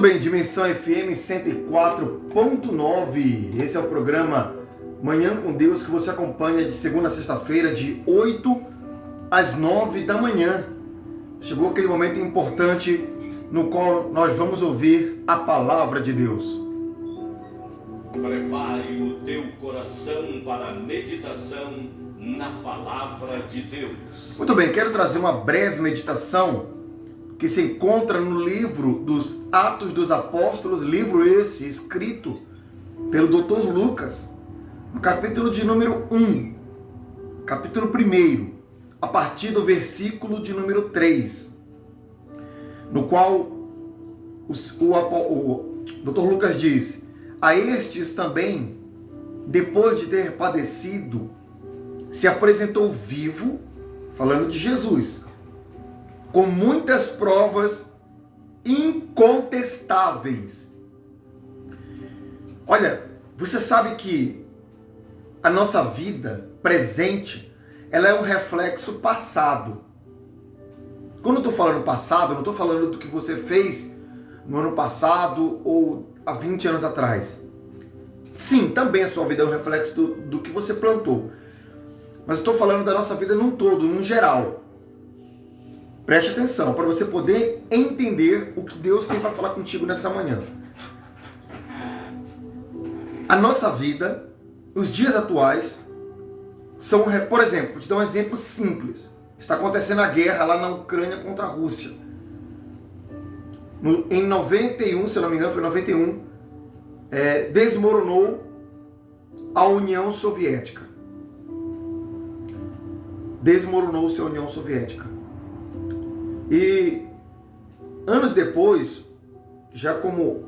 Muito bem, Dimensão FM 104.9. Esse é o programa Manhã com Deus que você acompanha de segunda a sexta-feira, de 8 às 9 da manhã. Chegou aquele momento importante no qual nós vamos ouvir a palavra de Deus. Prepare o teu coração para a meditação na palavra de Deus. Muito bem, quero trazer uma breve meditação que se encontra no livro dos Atos dos Apóstolos, livro esse escrito pelo Dr. Lucas, no capítulo de número 1, capítulo 1, a partir do versículo de número 3, no qual o Dr. Lucas diz: a estes também, depois de ter padecido, se apresentou vivo, falando de Jesus, com muitas provas incontestáveis. Olha, você sabe que a nossa vida presente, ela é um reflexo passado. Quando eu estou falando passado, eu não estou falando do que você fez no ano passado ou há 20 anos atrás. Sim, também a sua vida é um reflexo do que você plantou. Mas eu estou falando da nossa vida num todo, num geral. Preste atenção, para você poder entender o que Deus tem para falar contigo nessa manhã. A nossa vida, os dias atuais, são, por exemplo, vou te dar um exemplo simples. Está acontecendo a guerra lá na Ucrânia contra a Rússia. Em 91, se eu não me engano, foi 91, desmoronou a União Soviética. Desmoronou-se a União Soviética. E anos depois, já como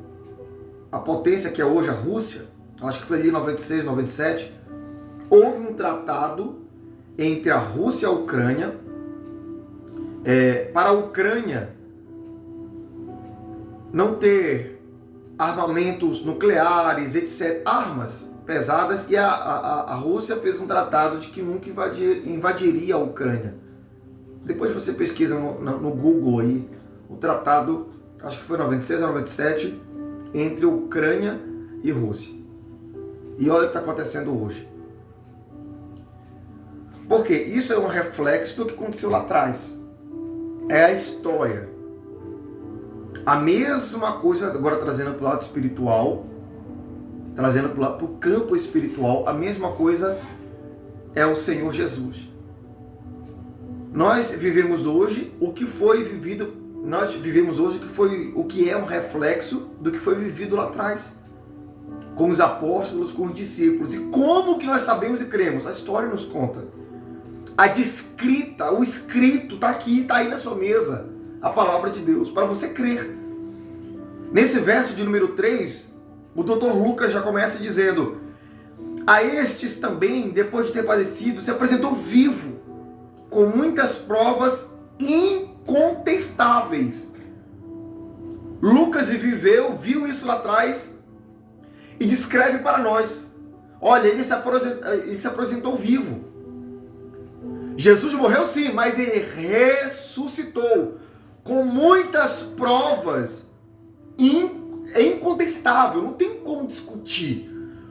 a potência que é hoje a Rússia, acho que foi ali em 96, 97, houve um tratado entre a Rússia e a Ucrânia, para a Ucrânia não ter armamentos nucleares, etc., armas pesadas, e a Rússia fez um tratado de que nunca invadiria a Ucrânia. Depois você pesquisa no Google aí, o tratado, acho que foi 96 ou 97, entre Ucrânia e Rússia. E olha o que está acontecendo hoje. Porque isso é um reflexo do que aconteceu lá atrás. É a história. A mesma coisa, agora trazendo para o lado espiritual, trazendo para o campo espiritual, a mesma coisa é o Senhor Jesus. Nós vivemos hoje o que foi vivido, o que é um reflexo do que foi vivido lá atrás, com os apóstolos, com os discípulos. E como que nós sabemos e cremos? A história nos conta. A descrita, o escrito está aqui, está aí na sua mesa, a palavra de Deus, para você crer. Nesse verso de número 3, o Dr. Lucas já começa dizendo: a estes também, depois de ter padecido, se apresentou vivo, com muitas provas incontestáveis. Lucas viu isso lá atrás e descreve para nós. Olha, ele se apresentou vivo. Jesus morreu sim, mas ele ressuscitou com muitas provas incontestável, não tem como discutir.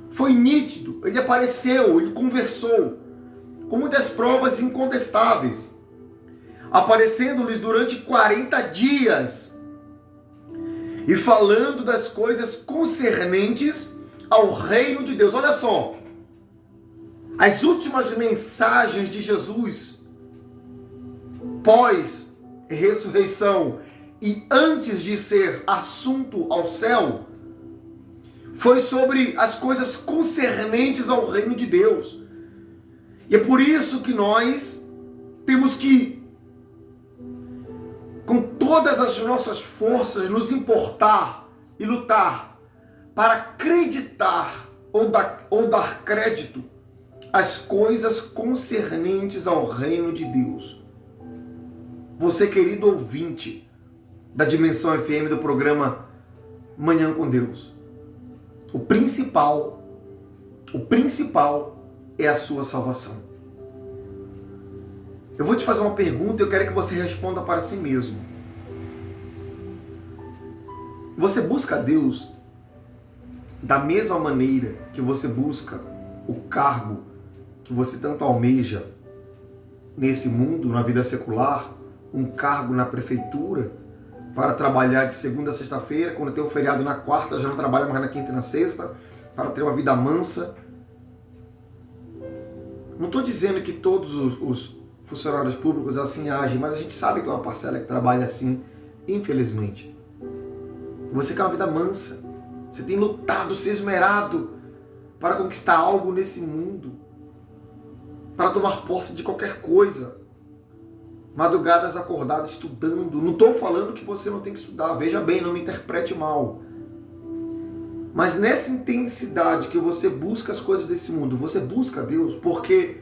Foi nítido, ele apareceu, ele conversou, com muitas provas incontestáveis, aparecendo-lhes durante 40 dias e falando das coisas concernentes ao reino de Deus. Olha só, as últimas mensagens de Jesus pós-ressurreição e antes de ser assunto ao céu, foi sobre as coisas concernentes ao reino de Deus. E é por isso que nós temos que, com todas as nossas forças, nos importar e lutar para acreditar ou dar crédito às coisas concernentes ao reino de Deus. Você, querido ouvinte da Dimensão FM, do programa Manhã com Deus, o principal é a sua salvação. Eu vou te fazer uma pergunta e eu quero que você responda para si mesmo. Você busca a Deus da mesma maneira que você busca o cargo que você tanto almeja nesse mundo, na vida secular, um cargo na prefeitura, para trabalhar de segunda a sexta-feira, quando tem o feriado na quarta, já não trabalha mais na quinta e na sexta, para ter uma vida mansa. Não estou dizendo que todos os funcionários públicos assim agem, mas a gente sabe que é uma parcela que trabalha assim, infelizmente. Você quer uma vida mansa, você tem lutado, se esmerado para conquistar algo nesse mundo, para tomar posse de qualquer coisa. Madrugadas acordadas estudando. Não estou falando que você não tem que estudar, veja bem, não me interprete mal. Mas nessa intensidade que você busca as coisas desse mundo, você busca a Deus, porque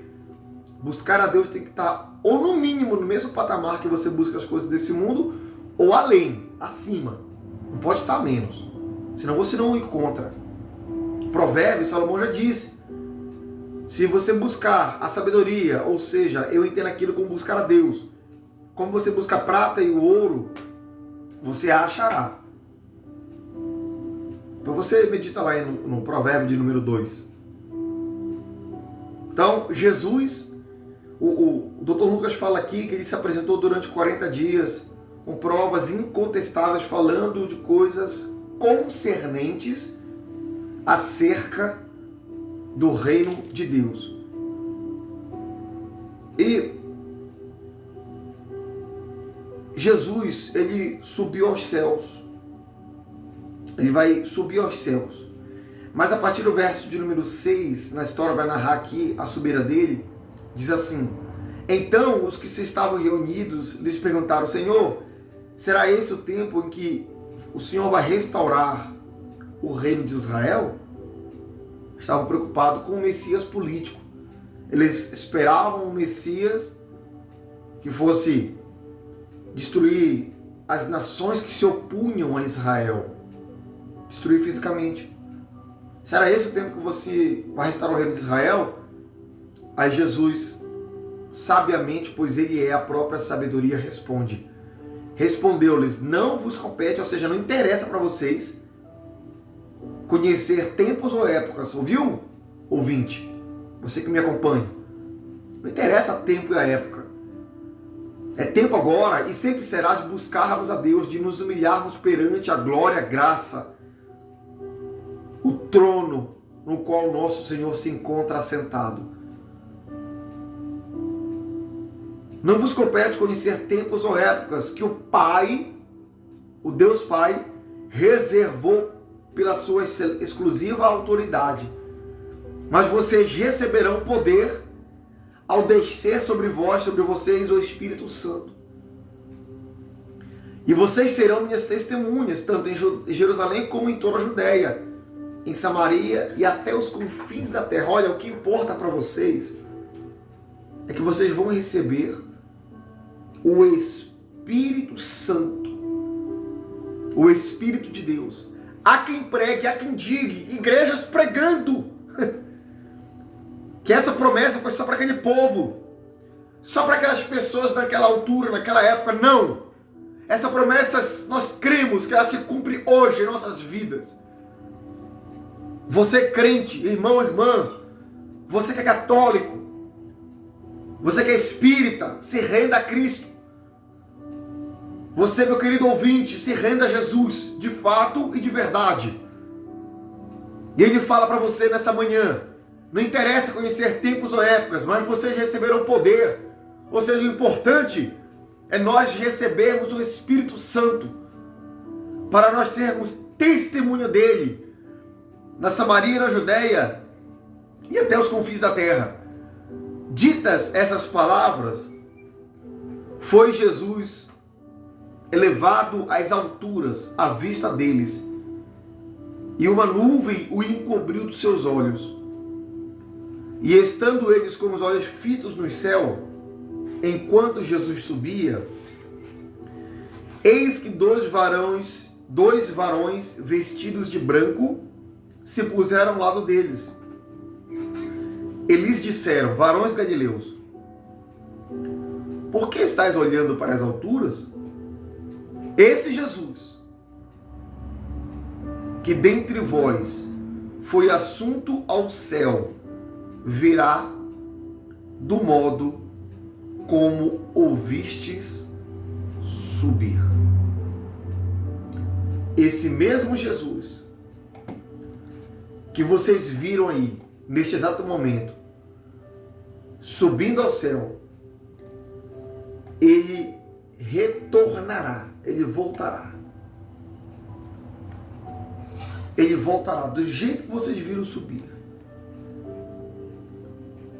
buscar a Deus tem que estar, ou no mínimo, no mesmo patamar que você busca as coisas desse mundo, ou além, acima. Não pode estar menos, senão você não o encontra. Provérbios, Salomão já disse, se você buscar a sabedoria, ou seja, eu entendo aquilo como buscar a Deus, como você busca a prata e o ouro, você a achará. Então você medita lá no provérbio de número 2. Então, Jesus, o Dr. Lucas fala aqui que ele se apresentou durante 40 dias, com provas incontestáveis, falando de coisas concernentes acerca do reino de Deus. E Jesus, ele subiu aos céus. Ele vai subir aos céus. Mas a partir do verso de número 6, na história vai narrar aqui a subida dele, diz assim: então os que se estavam reunidos lhes perguntaram: Senhor, será esse o tempo em que o Senhor vai restaurar o reino de Israel? Estavam preocupados com o Messias político. Eles esperavam um Messias que fosse destruir as nações que se opunham a Israel. Destruir fisicamente. Será esse o tempo que você vai restaurar o reino de Israel? Aí Jesus, sabiamente, pois ele é a própria sabedoria, responde. Respondeu-lhes: não vos compete, ou seja, não interessa para vocês conhecer tempos ou épocas. Ouviu, ouvinte? Você que me acompanha. Não interessa tempo e a época. É tempo agora e sempre será de buscarmos a Deus, de nos humilharmos perante a glória, a graça, o trono no qual o nosso Senhor se encontra assentado. Não vos compete conhecer tempos ou épocas que o Pai, o Deus Pai, reservou pela sua exclusiva autoridade. Mas vocês receberão poder ao descer sobre vocês, o Espírito Santo. E vocês serão minhas testemunhas, tanto em Jerusalém como em toda a Judéia, em Samaria e até os confins da terra. Olha, o que importa para vocês é que vocês vão receber o Espírito Santo, o Espírito de Deus. Há quem pregue, há quem diga, igrejas pregando que essa promessa foi só para aquele povo, só para aquelas pessoas naquela altura, naquela época. Não! Essa promessa nós cremos que ela se cumpre hoje em nossas vidas. Você crente, irmão, irmã, você que é católico, você que é espírita, se renda a Cristo. Você, meu querido ouvinte, se renda a Jesus, de fato e de verdade. E ele fala para você nessa manhã: não interessa conhecer tempos ou épocas, mas vocês receberão poder. Ou seja, o importante é nós recebermos o Espírito Santo para nós sermos testemunha dele na Samaria, na Judéia e até os confins da terra. Ditas essas palavras, foi Jesus elevado às alturas à vista deles, e uma nuvem o encobriu dos seus olhos. E estando eles com os olhos fitos no céu, enquanto Jesus subia, eis que dois varões vestidos de branco se puseram ao lado deles. Eles disseram: varões galileus, por que estáis olhando para as alturas? Esse Jesus que dentre vós foi assunto ao céu, virá do modo como ouvistes subir. Esse mesmo Jesus que vocês viram aí, neste exato momento, subindo ao céu, ele retornará, ele voltará. Ele voltará do jeito que vocês viram subir.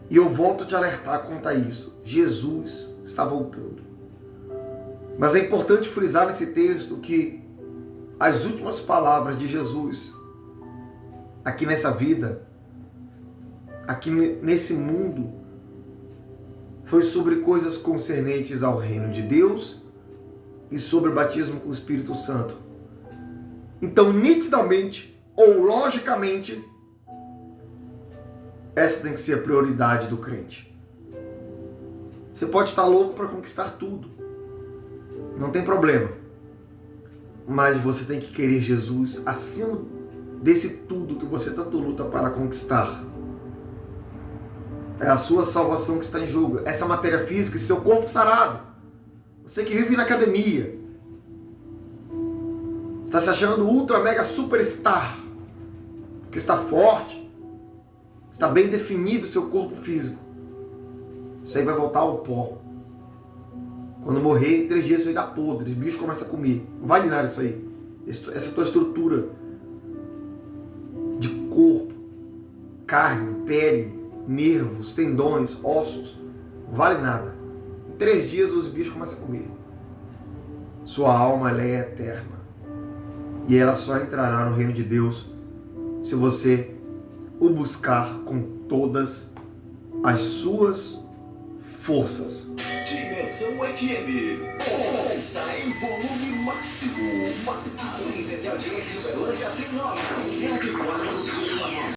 E eu volto a te alertar quanto a isso. Jesus está voltando. Mas é importante frisar nesse texto que as últimas palavras de Jesus aqui nessa vida, aqui nesse mundo, foi sobre coisas concernentes ao reino de Deus e sobre o batismo com o Espírito Santo. Então, nitidamente ou logicamente, essa tem que ser a prioridade do crente. Você pode estar louco para conquistar tudo, não tem problema, mas você tem que querer Jesus acima desse tudo que você tanto luta para conquistar. É a sua salvação que está em jogo, essa matéria física, esse seu corpo sarado. Você que vive na academia, está se achando ultra mega superstar, porque está forte, está bem definido o seu corpo físico. Isso aí vai voltar ao pó. Quando morrer, em 3 dias isso aí dá podre, os bichos começam a comer. Não vale nada isso aí. Essa tua estrutura de corpo, carne, pele, nervos, tendões, ossos, não vale nada. Em 3 dias os bichos começam a comer. Sua alma, ela é eterna. E ela só entrará no reino de Deus se você o buscar com todas as suas forças. Dimensão FM. Sai volume máximo. A líder de audiência número 1 de Atenópolis. 104,9.